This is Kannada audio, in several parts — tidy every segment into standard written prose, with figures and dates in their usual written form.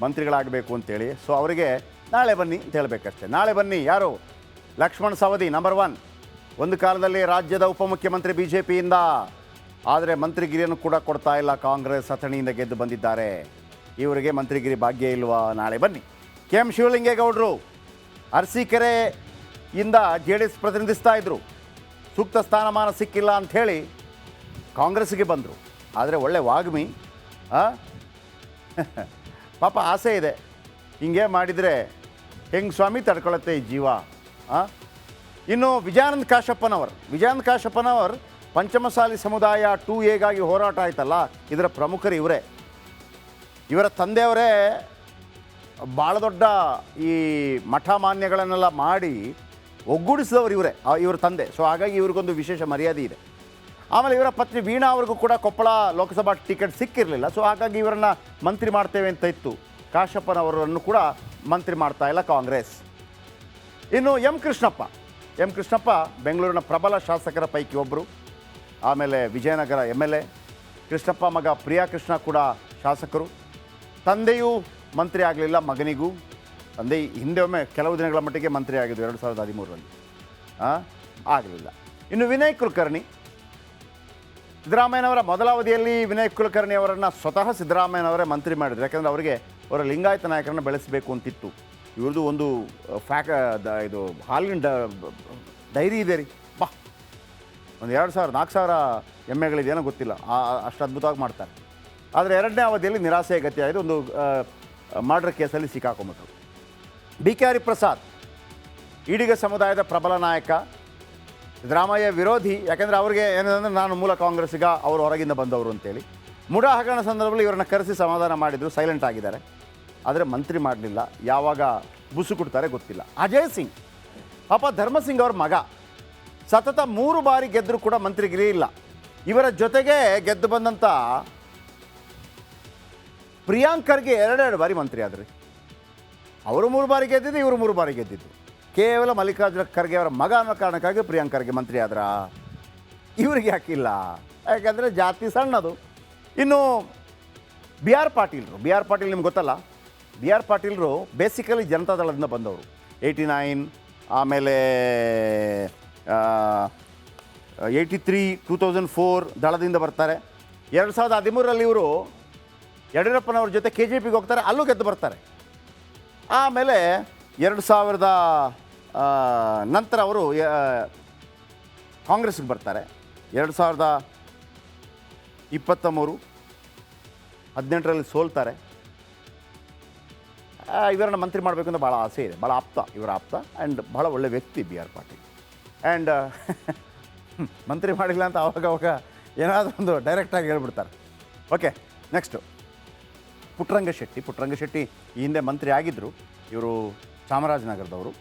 ಮಂತ್ರಿಗಳಾಗಬೇಕು ಅಂತೇಳಿ. ಸೊ ಅವರಿಗೆ ನಾಳೆ ಬನ್ನಿ ಅಂತ ಹೇಳಬೇಕಷ್ಟೆ. ನಾಳೆ ಬನ್ನಿ. ಯಾರು? ಲಕ್ಷ್ಮಣ್ ಸವದಿ ನಂಬರ್ 1. ಒಂದು ಕಾಲದಲ್ಲಿ ರಾಜ್ಯದ ಉಪಮುಖ್ಯಮಂತ್ರಿ ಬಿ ಜೆ ಪಿಯಿಂದ, ಆದರೆ ಮಂತ್ರಿಗಿರಿಯನ್ನು ಕೂಡ ಕೊಡ್ತಾ ಇಲ್ಲ. ಕಾಂಗ್ರೆಸ್ ಅಥಣಿಯಿಂದ ಗೆದ್ದು ಬಂದಿದ್ದಾರೆ. ಇವರಿಗೆ ಮಂತ್ರಿಗಿರಿ ಭಾಗ್ಯ ಇಲ್ವಾ? ನಾಳೆ ಬನ್ನಿ. ಕೆ ಎಂ ಶಿವಲಿಂಗೇಗೌಡರು ಅರಸೀಕೆರೆಯಿಂದ JDS ಪ್ರತಿನಿಧಿಸ್ತಾ ಇದ್ದರು. ಸೂಕ್ತ ಸ್ಥಾನಮಾನ ಸಿಕ್ಕಿಲ್ಲ ಅಂಥೇಳಿ ಕಾಂಗ್ರೆಸ್ಗೆ ಬಂದರು. ಆದರೆ ಒಳ್ಳೆ ವಾಗ್ಮಿ, ಪಾಪ ಆಸೆ ಇದೆ, ಹಿಂಗೆ ಮಾಡಿದರೆ ಹೆಂಗೆ ಸ್ವಾಮಿ ತಡ್ಕೊಳ್ಳುತ್ತೆ ಈ ಜೀವ. ಇನ್ನು ವಿಜಯಾನಂದ ಕಾಶಪ್ಪನವರ್ ಪಂಚಮಸಾಲಿ ಸಮುದಾಯ 2A ಹೋರಾಟ ಆಯ್ತಲ್ಲ, ಇದರ ಪ್ರಮುಖರು ಇವರೇ. ಇವರ ತಂದೆಯವರೇ ಭಾಳ ದೊಡ್ಡ ಈ ಮಠ ಮಾನ್ಯಗಳನ್ನೆಲ್ಲ ಮಾಡಿ ಒಗ್ಗೂಡಿಸಿದವರು ಇವರೇ, ಇವರ ತಂದೆ. ಸೊ ಹಾಗಾಗಿ ಇವ್ರಿಗೊಂದು ವಿಶೇಷ ಮರ್ಯಾದೆ ಇದೆ. ಆಮೇಲೆ ಇವರ ಪತ್ನಿ ವೀಣಾ ಅವ್ರಿಗೂ ಕೂಡ ಕೊಪ್ಪಳ ಲೋಕಸಭಾ ಟಿಕೆಟ್ ಸಿಕ್ಕಿರಲಿಲ್ಲ. ಸೊ ಹಾಗಾಗಿ ಇವರನ್ನು ಮಂತ್ರಿ ಮಾಡ್ತೇವೆ ಅಂತ ಇತ್ತು. ಕಾಶಪ್ಪನವರನ್ನು ಕೂಡ ಮಂತ್ರಿ ಮಾಡ್ತಾ ಇಲ್ಲ ಕಾಂಗ್ರೆಸ್. ಇನ್ನು ಎಂ ಕೃಷ್ಣಪ್ಪ ಬೆಂಗಳೂರಿನ ಪ್ರಬಲ ಶಾಸಕರ ಪೈಕಿ ಒಬ್ಬರು. ಆಮೇಲೆ ವಿಜಯನಗರ MLA. ಕೃಷ್ಣಪ್ಪ ಮಗ ಪ್ರಿಯಾ ಕೃಷ್ಣ ಕೂಡ ಶಾಸಕರು. ತಂದೆಯೂ ಮಂತ್ರಿ ಆಗಲಿಲ್ಲ, ಮಗನಿಗೂ. ತಂದೆ ಹಿಂದೆ ಒಮ್ಮೆ ಕೆಲವು ದಿನಗಳ ಮಟ್ಟಿಗೆ ಮಂತ್ರಿ ಆಗಿದ್ದು 2013ರಲ್ಲಿ, ಆಗಲಿಲ್ಲ. ಇನ್ನು ವಿನಯ್ ಕುಲಕರ್ಣಿ, ಸಿದ್ದರಾಮಯ್ಯನವರ ಮೊದಲ ಅವಧಿಯಲ್ಲಿ ವಿನಯ್ ಕುಲಕರ್ಣಿ ಅವರನ್ನು ಸ್ವತಃ ಸಿದ್ದರಾಮಯ್ಯನವರೇ ಮಂತ್ರಿ ಮಾಡಿದ್ರು. ಯಾಕಂದರೆ ಅವರಿಗೆ ಅವರ ಲಿಂಗಾಯತ ನಾಯಕರನ್ನು ಬೆಳೆಸಬೇಕು ಅಂತಿತ್ತು. ಇವ್ರದ್ದು ಒಂದು ಇದು ಹಾಲಿನ ಡೈರಿ ಇದೆ ರೀ, ಬಾ, ಒಂದು 2,000-4,000 ಎಮ್ಮೆಗಳಿದೆಯೇನೋ ಗೊತ್ತಿಲ್ಲ, ಅಷ್ಟು ಅದ್ಭುತವಾಗಿ ಮಾಡ್ತಾರೆ. ಆದರೆ ಎರಡನೇ ಅವಧಿಯಲ್ಲಿ ನಿರಾಸೆಯ ಗತಿಯಾಯಿತು. ಒಂದು ಮರ್ಡರ್ ಕೇಸಲ್ಲಿ ಸಿಕ್ಕಾಕೊಂಬಿಟ್ರು. BK ಹರಿಪ್ರಸಾದ್ ಈಡಿಗ ಸಮುದಾಯದ ಪ್ರಬಲ ನಾಯಕ, ಸಿದ್ದರಾಮಯ್ಯ ವಿರೋಧಿ. ಯಾಕೆಂದರೆ ಅವ್ರಿಗೆ ಏನಂದರೆ ನಾನು ಮೂಲ ಕಾಂಗ್ರೆಸ್ಸಿಗ, ಅವರು ಹೊರಗಿಂದ ಬಂದವರು ಅಂತೇಳಿ. ಮುಡಾ ಹಗರಣ ಸಂದರ್ಭದಲ್ಲಿ ಇವರನ್ನು ಕರೆಸಿ ಸಮಾಧಾನ ಮಾಡಿದರು. ಸೈಲೆಂಟ್ ಆಗಿದ್ದಾರೆ, ಆದರೆ ಮಂತ್ರಿ ಮಾಡಲಿಲ್ಲ. ಯಾವಾಗ ಬುಸು ಕೊಡ್ತಾರೆ ಗೊತ್ತಿಲ್ಲ. ಅಜಯ್ ಸಿಂಗ್ ಪಾಪ ಧರ್ಮಸಿಂಗ್ ಅವ್ರ ಮಗ, ಸತತ 3 ಬಾರಿ ಗೆದ್ದರೂ ಕೂಡ ಮಂತ್ರಿಗಿರಿ ಇಲ್ಲ. ಇವರ ಜೊತೆಗೆ ಗೆದ್ದು ಬಂದಂಥ ಪ್ರಿಯಾಂಕ್ ಖರ್ಗೆ 2 ಬಾರಿ ಮಂತ್ರಿ ಆದ್ರಿ. ಅವರು 3 ಬಾರಿ ಗೆದ್ದಿದ್ದು, ಇವರು 3 ಬಾರಿ ಗೆದ್ದಿದ್ದು. ಕೇವಲ ಮಲ್ಲಿಕಾರ್ಜುನ ಖರ್ಗೆ ಅವರ ಮಗ ಅನ್ನೋ ಕಾರಣಕ್ಕಾಗಿ ಪ್ರಿಯಾಂಕ್ ಖರ್ಗೆ ಮಂತ್ರಿ ಆದ್ರ. ಇವ್ರಿಗೆ ಯಾಕಿಲ್ಲ? ಯಾಕೆಂದರೆ ಜಾತಿ ಸಣ್ಣದು. ಇನ್ನು ಬಿ ಆರ್ ಪಾಟೀಲ್ ನಿಮ್ಗೆ ಗೊತ್ತಲ್ಲ. ಬಿ ಆರ್ ಪಾಟೀಲ್ರು ಬೇಸಿಕಲಿ ಜನತಾದಳದಿಂದ ಬಂದವರು. 89, ಆಮೇಲೆ 83, 2004 ದಳದಿಂದ ಬರ್ತಾರೆ. 2013ರಲ್ಲಿ ಇವರು ಯಡಿಯೂರಪ್ಪನವ್ರ ಜೊತೆ KJPಗೆ ಹೋಗ್ತಾರೆ, ಅಲ್ಲೂ ಗೆದ್ದು ಬರ್ತಾರೆ. ಆಮೇಲೆ 2000 ನಂತರ ಅವರು ಕಾಂಗ್ರೆಸ್ಗೆ ಬರ್ತಾರೆ. 2023 18ರಲ್ಲಿ ಸೋಲ್ತಾರೆ. ಇವರನ್ನು ಮಂತ್ರಿ ಮಾಡಬೇಕು ಅಂತ ಭಾಳ ಆಸೆ ಇದೆ, ಭಾಳ ಆಪ್ತ, ಇವರ ಆಪ್ತ ಆ್ಯಂಡ್ ಭಾಳ ಒಳ್ಳೆ ವ್ಯಕ್ತಿ ಬಿ ಆರ್ ಪಾಟೀಲ್. ಆ್ಯಂಡ್ ಮಂತ್ರಿ ಮಾಡಿಲ್ಲ ಅಂತ ಅವಾಗ ಏನಾದರೂ ಒಂದು ಡೈರೆಕ್ಟಾಗಿ ಹೇಳ್ಬಿಡ್ತಾರೆ. ಓಕೆ, ನೆಕ್ಸ್ಟು ಪುಟ್ಟರಂಗ ಶೆಟ್ಟಿ ಈ ಹಿಂದೆ ಮಂತ್ರಿ ಆಗಿದ್ದರು. ಇವರು ಚಾಮರಾಜನಗರದವರು.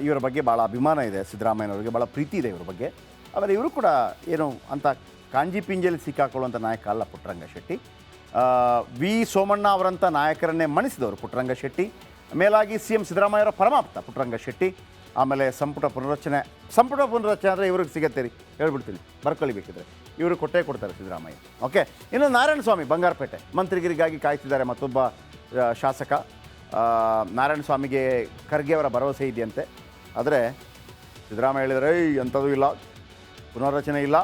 ಇವರ ಬಗ್ಗೆ ಭಾಳ ಅಭಿಮಾನ ಇದೆ ಸಿದ್ದರಾಮಯ್ಯನವರಿಗೆ, ಭಾಳ ಪ್ರೀತಿ ಇದೆ ಇವ್ರ ಬಗ್ಗೆ. ಆಮೇಲೆ ಇವರು ಕೂಡ ಏನು ಅಂತ ಕಾಂಜಿ ಪಿಂಜಲ್ಲಿ ಸಿಕ್ಕಾಕೊಳ್ಳುವಂಥ ನಾಯಕ ಅಲ್ಲ ಪುಟ್ಟರಂಗ ಶೆಟ್ಟಿ. ವಿ ಸೋಮಣ್ಣ ಅವರಂಥ ನಾಯಕರನ್ನೇ ಮಣಿಸಿದವರು ಪುಟ್ಟರಂಗ ಶೆಟ್ಟಿ. ಮೇಲಾಗಿ CM ಸಿದ್ದರಾಮಯ್ಯವರ ಪರಮಾಪ್ತ ಪುಟ್ಟರಂಗ ಶೆಟ್ಟಿ. ಆಮೇಲೆ ಸಂಪುಟ ಪುನರಚನೆ ಅಂದರೆ ಇವ್ರಿಗೆ ಸಿಗತ್ತೆ ರೀ, ಹೇಳ್ಬಿಡ್ತೀನಿ, ಬರ್ಕೊಳ್ಬೇಕಿದ್ರೆ ಇವರು ಕೊಡ್ತಾರೆ ಸಿದ್ದರಾಮಯ್ಯ. ಓಕೆ, ಇನ್ನು ನಾರಾಯಣ ಸ್ವಾಮಿ ಬಂಗಾರಪೇಟೆ ಮಂತ್ರಿಗಿರಿಗಾಗಿ ಕಾಯ್ತಿದ್ದಾರೆ. ಮತ್ತೊಬ್ಬ ಶಾಸಕ. ನಾರಾಯಣ ಸ್ವಾಮಿಗೆ ಖರ್ಗೆ ಅವರ ಭರವಸೆ ಇದೆಯಂತೆ. ಆದರೆ ಸಿದ್ದರಾಮಯ್ಯ ಹೇಳಿದರೆ ಅಂಥದ್ದು ಇಲ್ಲ, ಪುನರ್ರಚನೆ ಇಲ್ಲ,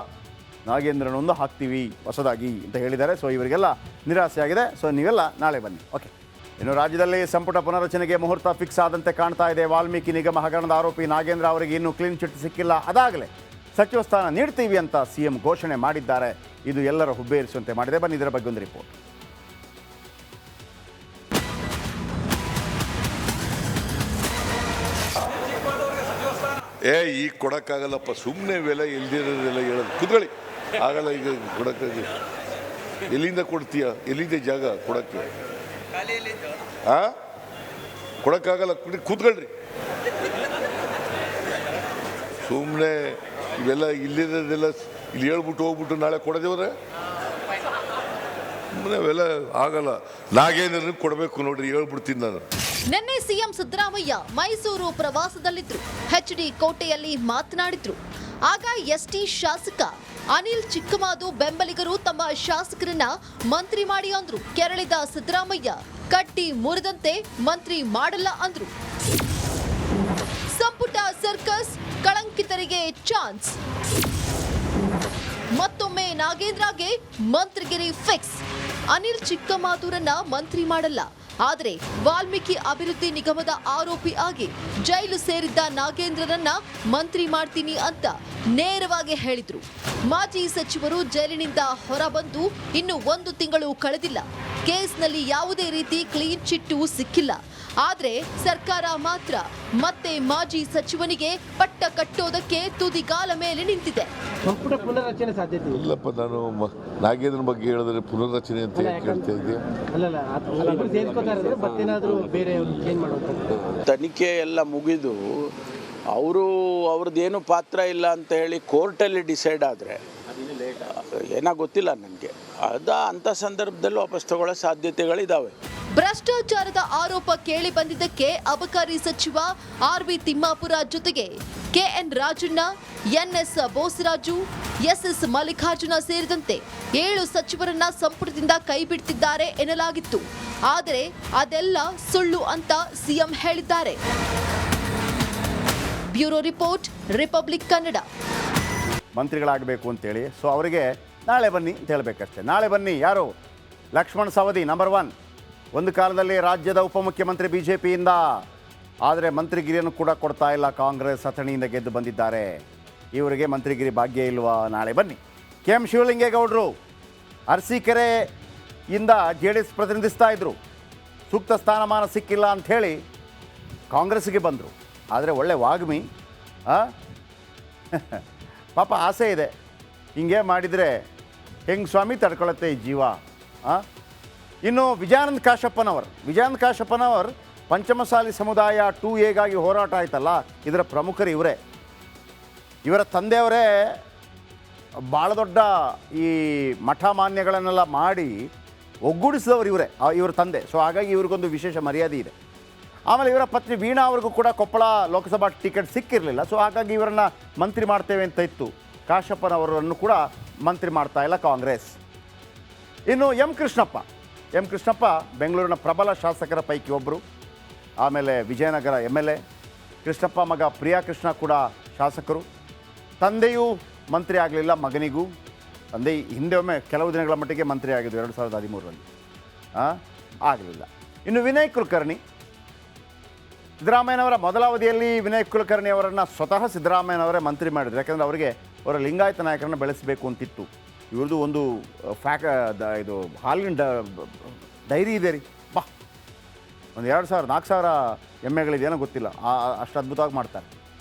ನಾಗೇಂದ್ರನೊಂದು ಹಾಕ್ತೀವಿ ಹೊಸದಾಗಿ ಅಂತ ಹೇಳಿದ್ದಾರೆ. ಸೊ ಇವರಿಗೆಲ್ಲ ನಿರಾಸೆ ಆಗಿದೆ. ಸೊ ನೀವೆಲ್ಲ ನಾಳೆ ಬನ್ನಿ. ಓಕೆ, ಇನ್ನು ರಾಜ್ಯದಲ್ಲಿ ಸಂಪುಟ ಪುನರ್ರಚನೆಗೆ ಮುಹೂರ್ತ ಫಿಕ್ಸ್ ಆದಂತೆ ಕಾಣ್ತಾ ಇದೆ. ವಾಲ್ಮೀಕಿ ನಿಗಮ ಹಗರಣದ ಆರೋಪಿ ನಾಗೇಂದ್ರ ಅವರಿಗೆ ಇನ್ನೂ ಕ್ಲೀನ್ ಚಿಟ್ ಸಿಕ್ಕಿಲ್ಲ. ಅದಾಗಲೇ ಸಚಿವ ಸ್ಥಾನ ನೀಡ್ತೀವಿ ಅಂತ CM ಘೋಷಣೆ ಮಾಡಿದ್ದಾರೆ. ಇದು ಎಲ್ಲರ ಹುಬ್ಬೇರಿಸುವಂತೆ ಮಾಡಿದೆ. ಬನ್ನಿ ಇದರ ಬಗ್ಗೆ ಒಂದು ರಿಪೋರ್ಟ್. ಈಗ ಕೊಡಕ್ಕಾಗಲ್ಲಪ್ಪ, ಸುಮ್ಮನೆ ಬೆಲೆ ಇಲ್ದಿರೋದೆಲ್ಲ ಹೇಳೋದು. ಕುತ್ಕೊಳ್ಳಿ, ಆಗಲ್ಲ ಈಗ ಕೊಡಕ್ಕಾಗಿ. ಎಲ್ಲಿಂದ ಕೊಡ್ತೀಯ? ಎಲ್ಲಿದೆ ಜಾಗ ಕೊಡಕ್ಕೆ? ಕೊಡಕ್ಕಾಗಲ್ಲ, ಕೂತ್ಕೊಳ್ರಿ. ಸುಮ್ಮನೆ ಇವೆಲ್ಲ ಇಲ್ಲಿರೋದೆಲ್ಲ ಇಲ್ಲಿ ಹೇಳ್ಬಿಟ್ಟು ಹೋಗ್ಬಿಟ್ಟು ನಾಳೆ ಕೊಡದೇವ್ರೆ ಸುಮ್ಮನೆ ಅವೆಲ್ಲ ಆಗಲ್ಲ. ನಾಗೇಂದ್ರನಿಗೆ ಕೊಡಬೇಕು ನೋಡ್ರಿ, ಹೇಳ್ಬಿಡ್ತೀನಿ ನಾನು. ನಿನ್ನೆ CM ಸಿದ್ದರಾಮಯ್ಯ ಮೈಸೂರು ಪ್ರವಾಸದಲ್ಲಿದ್ರು. HD ಕೋಟೆಯಲ್ಲಿ ಮಾತನಾಡಿದ್ರು. ಆಗ ST ಶಾಸಕ ಅನಿಲ್ ಚಿಕ್ಕಮಾದು ಬೆಂಬಲಿಗರು ತಮ್ಮ ಶಾಸಕರನ್ನ ಮಂತ್ರಿ ಮಾಡಿ ಅಂದ್ರು. ಕೆರಳಿದ ಸಿದ್ದರಾಮಯ್ಯ ಕಟ್ಟಿ ಮುರಿದಂತೆ ಮಂತ್ರಿ ಮಾಡಲ್ಲ ಅಂದ್ರು. ಸಂಪುಟ ಸರ್ಕಸ್, ಕಳಂಕಿತರಿಗೆ ಚಾನ್ಸ್. ಮತ್ತೊಮ್ಮೆ ನಾಗೇಂದ್ರಗೆ ಮಂತ್ರಿಗಿರಿ ಫಿಕ್ಸ್. ಅನಿಲ್ ಚಿಕ್ಕಮಾತೂರನ್ನ ಮಂತ್ರಿ ಮಾಡಲ್ಲ, ಆದರೆ ವಾಲ್ಮೀಕಿ ಅಭಿವೃದ್ಧಿ ನಿಗಮದ ಆರೋಪಿ ಆಗಿ ಜೈಲು ಸೇರಿದ್ದ ನಾಗೇಂದ್ರರನ್ನ ಮಂತ್ರಿ ಮಾಡ್ತೀನಿ ಅಂತ ನೇರವಾಗಿ ಹೇಳಿದ್ರು. ಮಾಜಿ ಸಚಿವರು ಜೈಲಿನಿಂದ ಹೊರಬಂದು ಇನ್ನು 1 ತಿಂಗಳು ಕಳೆದಿಲ್ಲ. ಕೇಸ್ನಲ್ಲಿ ಯಾವುದೇ ರೀತಿ ಕ್ಲೀನ್ ಚಿಟ್ಟು ಸಿಕ್ಕಿಲ್ಲ. ಆದ್ರೆ ಸರ್ಕಾರ ಮಾತ್ರ ಮತ್ತೆ ಮಾಜಿ ಸಚಿವನಿಗೆ ಪಟ್ಟ ಕಟ್ಟೋದಕ್ಕೆ ತುದಿಗಾಲ ಮೇಲೆ ನಿಂತಿದೆ. ಸಂಪುಟ ಪುನರ್ರಚನೆ ಸಾಧ್ಯತೆ ಇಲ್ಲಪ್ಪ, ನಾನು ನಾಗೇಂದ್ರ ಬಗ್ಗೆ ಹೇಳಿದ್ರೆ ಪುನರ್ರಚನೆ ಅಂತ ಕೇಳ್ತಾ ಇದ್ದೆ. ಅಲ್ಲಲ್ಲ ಸೇರಿಸ್ಕೊತಾರೆ ಮತ್ತೇನಾದರೂ ಬೇರೆ ಚೇಂಜ್ ಮಾಡೋದು. ತನಿಖೆ ಎಲ್ಲ ಮುಗಿದು ಅವ್ರದ್ದೇನು ಪಾತ್ರ ಇಲ್ಲ ಅಂತ ಹೇಳಿ ಕೋರ್ಟಲ್ಲಿ ಡಿಸೈಡ್ ಆದರೆ ಏನೋ ಗೊತ್ತಿಲ್ಲ ನನಗೆ. ಅಂಥ ಸಂದರ್ಭದಲ್ಲಿ ವಾಪಸ್ ತಗೊಳ್ಳೋ ಸಾಧ್ಯತೆಗಳಿದ್ದಾವೆ. ಭ್ರಷ್ಟಾಚಾರದ ಆರೋಪ ಕೇಳಿ ಬಂದಿದ್ದಕ್ಕೆ ಅಬಕಾರಿ ಸಚಿವ ಆರ್.ವಿ. ತಿಮ್ಮಾಪುರ ಜೊತೆಗೆ K N Rajanna, N S Bosaraju, S S Mallikarjuna ಸೇರಿದಂತೆ 7 ಸಚಿವರನ್ನ ಸಂಪುಟದಿಂದ ಕೈಬಿಡ್ತಿದ್ದಾರೆ ಎನ್ನಲಾಗಿತ್ತು. ಆದರೆ ಅದೆಲ್ಲ ಸುಳ್ಳು ಅಂತ ಸಿಎಂ ಹೇಳಿದ್ದಾರೆ. Bureau report, Republic Kannada. ಮಂತ್ರಿಗಳಾಗಬೇಕು ಅಂತೇಳಿ ಸೊ ಅವರಿಗೆ ನಾಳೆ ಬನ್ನಿ ಅಂತ ಹೇಳಬೇಕಷ್ಟೆ. ನಾಳೆ ಬನ್ನಿ ಯಾರು? ಲಕ್ಷ್ಮಣ್ ಸವದಿ ನಂಬರ್ 1. ಒಂದು ಕಾಲದಲ್ಲಿ ರಾಜ್ಯದ ಉಪಮುಖ್ಯಮಂತ್ರಿ BJPಯಿಂದ, ಆದರೆ ಮಂತ್ರಿಗಿರಿಯನ್ನು ಕೂಡ ಕೊಡ್ತಾ ಇಲ್ಲ. ಕಾಂಗ್ರೆಸ್ ಅಥಣಿಯಿಂದ ಗೆದ್ದು ಬಂದಿದ್ದಾರೆ. ಇವರಿಗೆ ಮಂತ್ರಿಗಿರಿ ಭಾಗ್ಯ ಇಲ್ವಾ? ನಾಳೆ ಬನ್ನಿ. KM ಶಿವಲಿಂಗೇಗೌಡರು ಅರಸೀಕೆರೆಯಿಂದ JDS ಪ್ರತಿನಿಧಿಸ್ತಾ ಇದ್ದರು. ಸೂಕ್ತ ಸ್ಥಾನಮಾನ ಸಿಕ್ಕಿಲ್ಲ ಅಂಥೇಳಿ ಕಾಂಗ್ರೆಸ್ಗೆ ಬಂದರು. ಆದರೆ ಒಳ್ಳೆ ವಾಗ್ಮಿ, ಪಾಪ ಆಸೆ ಇದೆ, ಹಿಂಗೆ ಮಾಡಿದರೆ ಹೆಂಗೆ ಸ್ವಾಮಿ ತಡ್ಕೊಳ್ಳುತ್ತೆ ಈ ಜೀವ. ಇನ್ನು ವಿಜಯಾನಂದ ಕಾಶಪ್ಪನವರ್ ಪಂಚಮಸಾಲಿ ಸಮುದಾಯ 2A ಹೋರಾಟ ಆಯ್ತಲ್ಲ, ಇದರ ಪ್ರಮುಖರು ಇವರೇ. ಇವರ ತಂದೆಯವರೇ ಭಾಳ ದೊಡ್ಡ ಈ ಮಠ ಮಾನ್ಯಗಳನ್ನೆಲ್ಲ ಮಾಡಿ ಒಗ್ಗೂಡಿಸಿದವರು ಇವರೇ, ಇವರ ತಂದೆ. ಸೊ ಹಾಗಾಗಿ ಇವ್ರಿಗೊಂದು ವಿಶೇಷ ಮರ್ಯಾದೆ ಇದೆ. ಆಮೇಲೆ ಇವರ ಪತ್ನಿ ವೀಣಾ ಅವ್ರಿಗೂ ಕೂಡ ಕೊಪ್ಪಳ ಲೋಕಸಭಾ ಟಿಕೆಟ್ ಸಿಕ್ಕಿರಲಿಲ್ಲ. ಸೊ ಹಾಗಾಗಿ ಇವರನ್ನು ಮಂತ್ರಿ ಮಾಡ್ತೇವೆ ಅಂತ ಇತ್ತು. ಕಾಶಪ್ಪನವರನ್ನು ಕೂಡ ಮಂತ್ರಿ ಮಾಡ್ತಾ ಇಲ್ಲ ಕಾಂಗ್ರೆಸ್. ಇನ್ನು ಎಂ ಕೃಷ್ಣಪ್ಪ ಬೆಂಗಳೂರಿನ ಪ್ರಬಲ ಶಾಸಕರ ಪೈಕಿ ಒಬ್ಬರು. ಆಮೇಲೆ ವಿಜಯನಗರ MLA. ಕೃಷ್ಣಪ್ಪ ಮಗ ಪ್ರಿಯಾ ಕೃಷ್ಣ ಕೂಡ ಶಾಸಕರು. ತಂದೆಯೂ ಮಂತ್ರಿ ಆಗಲಿಲ್ಲ, ಮಗನಿಗೂ. ತಂದೆ ಹಿಂದೆ ಒಮ್ಮೆ ಕೆಲವು ದಿನಗಳ ಮಟ್ಟಿಗೆ ಮಂತ್ರಿ ಆಗಿದ್ದು 2013ರಲ್ಲಿ, ಆಗಲಿಲ್ಲ. ಇನ್ನು ವಿನಯ್ ಕುಲಕರ್ಣಿ, ಸಿದ್ದರಾಮಯ್ಯನವರ ಮೊದಲ ಅವಧಿಯಲ್ಲಿ ವಿನಯ್ ಕುಲಕರ್ಣಿ ಅವರನ್ನು ಸ್ವತಃ ಸಿದ್ದರಾಮಯ್ಯನವರೇ ಮಂತ್ರಿ ಮಾಡಿದ್ರು. ಯಾಕೆಂದರೆ ಅವರಿಗೆ ಅವರ ಲಿಂಗಾಯತ ನಾಯಕರನ್ನು ಬೆಳೆಸಬೇಕು ಅಂತಿತ್ತು. ಇವ್ರದ್ದು ಒಂದು ಇದು ಹಾಲಿನ ಡೈರಿ ಇದೆ ರೀ, ಬಾ, ಒಂದು 2,000-4,000 ಎಮ್ಮೆಗಳಿದೆಯೇನೋ ಗೊತ್ತಿಲ್ಲ, ಅಷ್ಟು ಅದ್ಭುತವಾಗಿ ಮಾಡ್ತಾರೆ.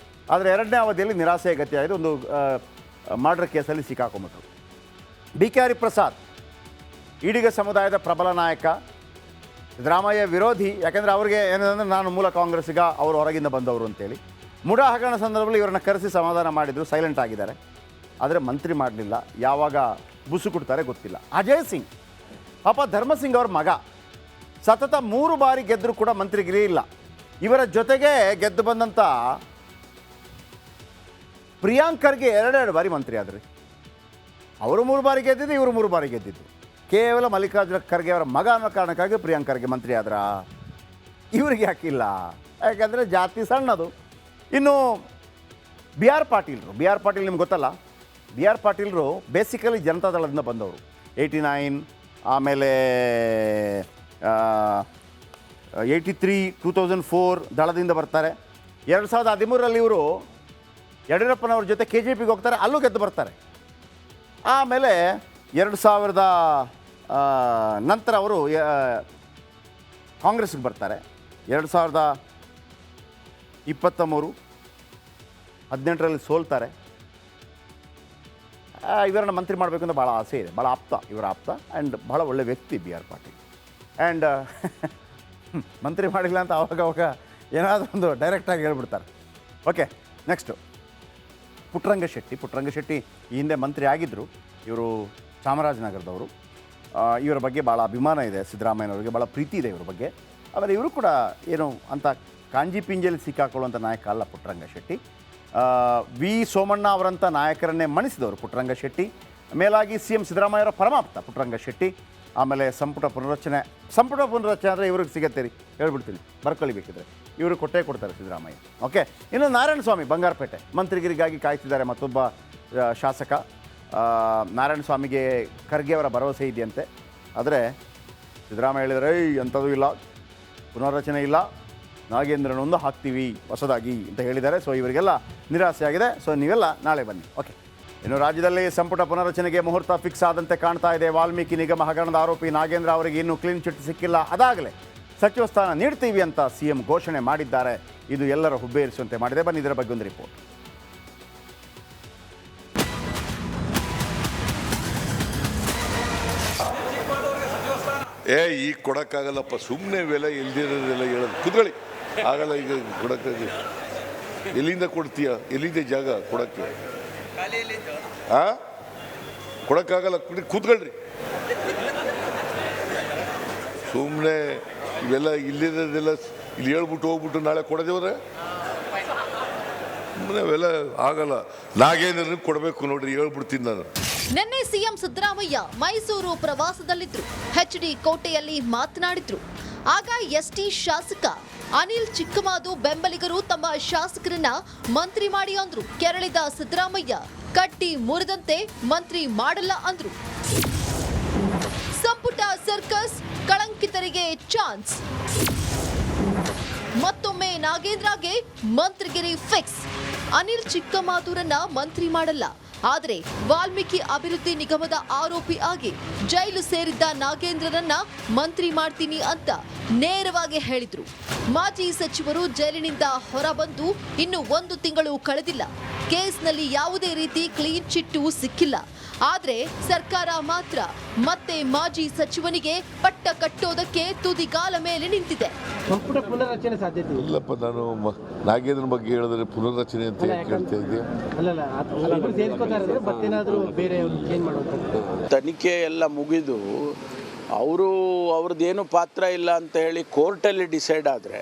ಆದರೆ 2ನೇ ಅವಧಿಯಲ್ಲಿ ನಿರಾಸೆಯ ಗತಿಯಾಯಿತು. ಒಂದು ಮರ್ಡರ್ ಕೇಸಲ್ಲಿ ಸಿಕ್ಕಾಕೊಂಬಿಟ್ರು. BK ಹರಿಪ್ರಸಾದ್ ಈಡಿಗ ಸಮುದಾಯದ ಪ್ರಬಲ ನಾಯಕ, ಸಿದ್ದರಾಮಯ್ಯ ವಿರೋಧಿ. ಯಾಕೆಂದರೆ ಅವ್ರಿಗೆ ಏನಂದರೆ ನಾನು ಮೂಲ ಕಾಂಗ್ರೆಸ್ಸಿಗ, ಅವರು ಹೊರಗಿಂದ ಬಂದವರು ಅಂತೇಳಿ. ಮುಡಾ ಹಗರಣ ಸಂದರ್ಭದಲ್ಲಿ ಇವರನ್ನು ಕರೆಸಿ ಸಮಾಧಾನ ಮಾಡಿದರು. ಸೈಲೆಂಟ್ ಆಗಿದ್ದಾರೆ, ಆದರೆ ಮಂತ್ರಿ ಮಾಡಲಿಲ್ಲ. ಯಾವಾಗ ಬುಸು ಕೊಡ್ತಾರೆ ಗೊತ್ತಿಲ್ಲ. ಅಜಯ್ ಸಿಂಗ್ ಪಾಪ ಧರ್ಮಸಿಂಗ್ ಅವ್ರ ಮಗ, ಸತತ 3 ಬಾರಿ ಗೆದ್ದರೂ ಕೂಡ ಮಂತ್ರಿಗಿರಿ ಇಲ್ಲ. ಇವರ ಜೊತೆಗೆ ಗೆದ್ದು ಬಂದಂಥ ಪ್ರಿಯಾಂಕ್ ಖರ್ಗೆ 2 ಬಾರಿ ಮಂತ್ರಿ ಆದ್ರಿ. ಅವರು 3 ಬಾರಿ ಗೆದ್ದಿದ್ದು, ಇವರು 3 ಬಾರಿ ಗೆದ್ದಿದ್ದು. ಕೇವಲ ಮಲ್ಲಿಕಾರ್ಜುನ ಖರ್ಗೆ ಅವರ ಮಗ ಅನ್ನೋ ಕಾರಣಕ್ಕಾಗಿ ಪ್ರಿಯಾಂಕ್ ಖರ್ಗೆ ಮಂತ್ರಿ ಆದ್ರ, ಇವ್ರಿಗೆ ಹಾಕಿಲ್ಲ. ಯಾಕಂದರೆ ಜಾತಿ ಸಣ್ಣದು. ಇನ್ನು ಬಿ ಆರ್ ಪಾಟೀಲ್ ನಿಮ್ಗೆ ಗೊತ್ತಲ್ಲ. BR ಪಾಟೀಲ್ರು ಬೇಸಿಕಲಿ ಜನತಾದಳದಿಂದ ಬಂದವರು. 89, ಆಮೇಲೆ 83, 2004 ದಳದಿಂದ ಬರ್ತಾರೆ. 2013ರಲ್ಲಿ ಇವರು ಯಡಿಯೂರಪ್ಪನವ್ರ ಜೊತೆ KJPಗೆ ಹೋಗ್ತಾರೆ, ಅಲ್ಲೂ ಗೆದ್ದು ಬರ್ತಾರೆ. ಆಮೇಲೆ 2000 ನಂತರ ಅವರು ಕಾಂಗ್ರೆಸ್ಗೆ ಬರ್ತಾರೆ. 2023 18ರಲ್ಲಿ ಸೋಲ್ತಾರೆ. ಇವರನ್ನು ಮಂತ್ರಿ ಮಾಡಬೇಕು ಅಂತ ಭಾಳ ಆಸೆ ಇದೆ, ಭಾಳ ಆಪ್ತ, ಇವರ ಆಪ್ತ ಆ್ಯಂಡ್ ಭಾಳ ಒಳ್ಳೆ ವ್ಯಕ್ತಿ BR ಪಾಟೀಲ್. ಆ್ಯಂಡ್ ಮಂತ್ರಿ ಮಾಡಿಲ್ಲ ಅಂತ ಅವಾಗ ಏನಾದರೂ ಒಂದು ಡೈರೆಕ್ಟಾಗಿ ಹೇಳ್ಬಿಡ್ತಾರೆ. ಓಕೆ, ನೆಕ್ಸ್ಟು ಪುಟ್ಟರಂಗ ಶೆಟ್ಟಿ ಈ ಹಿಂದೆ ಮಂತ್ರಿ ಆಗಿದ್ದರು. ಇವರು ಚಾಮರಾಜನಗರದವರು. ಇವರ ಬಗ್ಗೆ ಭಾಳ ಅಭಿಮಾನ ಇದೆ ಸಿದ್ದರಾಮಯ್ಯನವರಿಗೆ, ಭಾಳ ಪ್ರೀತಿ ಇದೆ ಇವ್ರ ಬಗ್ಗೆ. ಆಮೇಲೆ ಇವರು ಕೂಡ ಏನು ಅಂತ ಕಾಂಜಿ ಪಿಂಜಲ್ಲಿ ಸಿಕ್ಕಾಕೊಳ್ಳುವಂಥ ನಾಯಕ ಅಲ್ಲ ಪುಟ್ಟರಂಗ ಶೆಟ್ಟಿ. ವಿ ಸೋಮಣ್ಣ ಅವರಂಥ ನಾಯಕರನ್ನೇ ಮಣಿಸಿದವರು ಪುಟ್ಟರಂಗ ಶೆಟ್ಟಿ. ಮೇಲಾಗಿ CM ಸಿದ್ದರಾಮಯ್ಯವರ ಪರಮಾಪ್ತ ಪುಟ್ಟರಂಗ ಶೆಟ್ಟಿ. ಆಮೇಲೆ ಸಂಪುಟ ಪುನರಚನೆ ಅಂದರೆ ಇವ್ರಿಗೆ ಸಿಗತ್ತೆ ರೀ, ಹೇಳ್ಬಿಡ್ತೀನಿ, ಬರ್ಕೊಳ್ಳಿ ಬೇಕಿದ್ರೆ ಇವರು ಕೊಡ್ತಾರೆ ಸಿದ್ದರಾಮಯ್ಯ. ಓಕೆ, ಇನ್ನು ನಾರಾಯಣ ಸ್ವಾಮಿ ಬಂಗಾರಪೇಟೆ ಮಂತ್ರಿಗಿರಿಗಾಗಿ ಕಾಯ್ತಿದ್ದಾರೆ. ಮತ್ತೊಬ್ಬ ಶಾಸಕ ನಾರಾಯಣ ಸ್ವಾಮಿಗೆ ಖರ್ಗೆ ಅವರ ಭರವಸೆ ಇದೆಯಂತೆ. ಆದರೆ ಸಿದ್ದರಾಮಯ್ಯ ಹೇಳಿದರೆ ಅಂಥದ್ದು ಇಲ್ಲ, ಪುನರ್ರಚನೆ ಇಲ್ಲ, ನಾಗೇಂದ್ರನೊಂದು ಹಾಕ್ತೀವಿ ಹೊಸದಾಗಿ ಅಂತ ಹೇಳಿದ್ದಾರೆ. ಸೊ ಇವರಿಗೆಲ್ಲ ನಿರಾಸೆ ಆಗಿದೆ. ಸೊ ನೀವೆಲ್ಲ ನಾಳೆ ಬನ್ನಿ. ಓಕೆ, ಇನ್ನು ರಾಜ್ಯದಲ್ಲಿ ಸಂಪುಟ ಪುನರ್ರಚನೆಗೆ ಮುಹೂರ್ತ ಫಿಕ್ಸ್ ಆದಂತೆ ಕಾಣ್ತಾ ಇದೆ. ವಾಲ್ಮೀಕಿ ನಿಗಮ ಹಗರಣದ ಆರೋಪಿ ನಾಗೇಂದ್ರ ಅವರಿಗೆ ಇನ್ನೂ ಕ್ಲೀನ್ ಚಿಟ್ ಸಿಕ್ಕಿಲ್ಲ. ಅದಾಗಲೇ ಸಚಿವ ಸ್ಥಾನ ನೀಡ್ತೀವಿ ಅಂತ ಸಿಎಂ ಘೋಷಣೆ ಮಾಡಿದ್ದಾರೆ. ಇದು ಎಲ್ಲರ ಹುಬ್ಬೇರಿಸುವಂತೆ ಮಾಡಿದೆ. ಬನ್ನಿ ಇದರ ಬಗ್ಗೆ ಒಂದು ರಿಪೋರ್ಟ್. ಈಗ ಕೊಡೋಕ್ಕಾಗಲ್ಲಪ್ಪ, ಸುಮ್ಮನೆ ಬೆಲೆ ಇಲ್ದಿರೋದೆಲ್ಲ ಹೇಳೋದು. ಕುತ್ಕೊಳ್ಳಿ, ಆಗಲ್ಲ ಈಗ ಕೊಡೋಕ್ಕಾಗಿ. ಎಲ್ಲಿಂದ ಕೊಡ್ತೀಯ? ಎಲ್ಲಿದೆ ಜಾಗ ಕೊಡೋಕ್ಕೆ? ಕೊಡೋಕ್ಕಾಗಲ್ಲ, ಕೂತ್ಕೊಳ್ರಿ. ಸುಮ್ಮನೆ ಇವೆಲ್ಲ ಇಲ್ಲಿರೋದೆಲ್ಲ ಇಲ್ಲಿ ಹೇಳ್ಬಿಟ್ಟು ಹೋಗ್ಬಿಟ್ಟು ನಾಳೆ ಕೊಡೋದೇವ್ರೆ ಸುಮ್ಮನೆ ಅವೆಲ್ಲ ಆಗಲ್ಲ. ನಾಗೇಂದ್ರನಿಗೆ ಕೊಡಬೇಕು ನೋಡ್ರಿ, ಹೇಳ್ಬಿಡ್ತೀನಿ ನಾನು. ನಿನ್ನೆ ಸಿಎಂ ಸಿದ್ದರಾಮಯ್ಯ ಮೈಸೂರು ಪ್ರವಾಸದಲ್ಲಿದ್ರು. ಎಚ್ಡಿ ಕೋಟೆಯಲ್ಲಿ ಮಾತನಾಡಿದ್ರು. ಆಗ ಎಸ್ಟಿ ಶಾಸಕ ಅನಿಲ್ ಚಿಕ್ಕಮಾದು ಬೆಂಬಲಿಗರು ತಮ್ಮ ಶಾಸಕರನ್ನ ಮಂತ್ರಿ ಮಾಡಿ ಅಂದ್ರು. ಕೆರಳಿದ ಸಿದ್ದರಾಮಯ್ಯ ಕಟ್ಟಿ ಮುರಿದಂತೆ ಮಂತ್ರಿ ಮಾಡಲ್ಲ ಅಂದ್ರು. ಸಂಪುಟ ಸರ್ಕಸ್, ಕಳಂಕಿತರಿಗೆ ಚಾನ್ಸ್. ಮತ್ತೊಮ್ಮೆ ನಾಗೇಂದ್ರಗೆ ಮಂತ್ರಿಗಿರಿ ಫಿಕ್ಸ್. ಅನಿಲ್ ಚಿಕ್ಕಮಾದೂರನ್ನ ಮಂತ್ರಿ ಮಾಡಲ್ಲ, ಆದರೆ ವಾಲ್ಮೀಕಿ ಅಭಿವೃದ್ಧಿ ನಿಗಮದ ಆರೋಪಿ ಆಗಿ ಜೈಲು ಸೇರಿದ್ದ ನಾಗೇಂದ್ರನನ್ನ ಮಂತ್ರಿ ಮಾಡ್ತೀನಿ ಅಂತ ನೇರವಾಗಿ ಹೇಳಿದ್ರು. ಮಾಜಿ ಸಚಿವರು ಜೈಲಿನಿಂದ ಹೊರಬಂದು ಇನ್ನು 1 ತಿಂಗಳು ಕಳೆದಿಲ್ಲ. ಕೇಸ್ನಲ್ಲಿ ಯಾವುದೇ ರೀತಿ ಕ್ಲೀನ್ ಚಿಟ್ಟು ಸಿಕ್ಕಿಲ್ಲ. ಆದರೆ ಸರ್ಕಾರ ಮಾತ್ರ ಮತ್ತೆ ಮಾಜಿ ಸಚಿವನಿಗೆ ಪಟ್ಟ ಕಟ್ಟೋದಕ್ಕೆ ತುದಿಗಾಲ ಮೇಲೆ ನಿಂತಿದೆ. ಸಂಪುಟ ಪುನರ್ರಚನೆ ಸಾಧ್ಯತೆ ಇಲ್ಲಪ್ಪ, ನಾನು ನಾಗೇಂದ್ರ ಬಗ್ಗೆ ಹೇಳಿದ್ರೆ ಪುನರ್ರಚನೆ ಅಂತ ಕೇಳ್ತಾ ಇದ್ದೆ. ಅಲ್ಲ ಸೇರ್ಕೋತಾರೆ, ಮತ್ತೇನಾದ್ರೂ ಬೇರೆ ಚೇಂಜ್ ಮಾಡುವಂಥದ್ದು. ತನಿಖೆ ಎಲ್ಲ ಮುಗಿದು ಅವ್ರದ್ದೇನು ಪಾತ್ರ ಇಲ್ಲ ಅಂತ ಹೇಳಿ ಕೋರ್ಟಲ್ಲಿ ಡಿಸೈಡ್ ಆದರೆ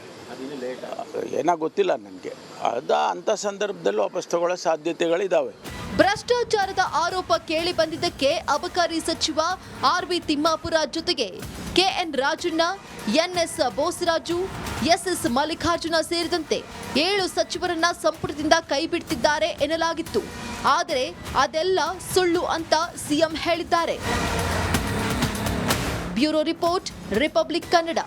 ಏನೋ ಗೊತ್ತಿಲ್ಲ ನನಗೆ. ಅಂಥ ಸಂದರ್ಭದಲ್ಲಿ ವಾಪಸ್ ತಗೊಳ್ಳೋ ಸಾಧ್ಯತೆಗಳಿದ್ದಾವೆ. ಭ್ರಷ್ಟಾಚಾರದ ಆರೋಪ ಕೇಳಿ ಬಂದಿದ್ದಕ್ಕೆ ಅಬಕಾರಿ ಸಚಿವ ಆರ್.ವಿ. ತಿಮ್ಮಾಪುರ ಜೊತೆಗೆ K N Rajanna, N S Bosaraju, S S Mallikarjuna ಸೇರಿದಂತೆ 7 ಸಚಿವರನ್ನ ಸಂಪುಟದಿಂದ ಕೈಬಿಡ್ತಿದ್ದಾರೆ ಎನ್ನಲಾಗಿತ್ತು. ಆದರೆ ಅದೆಲ್ಲ ಸುಳ್ಳು ಅಂತ ಸಿಎಂ ಹೇಳಿದ್ದಾರೆ. Bureau report, Republic Kannada.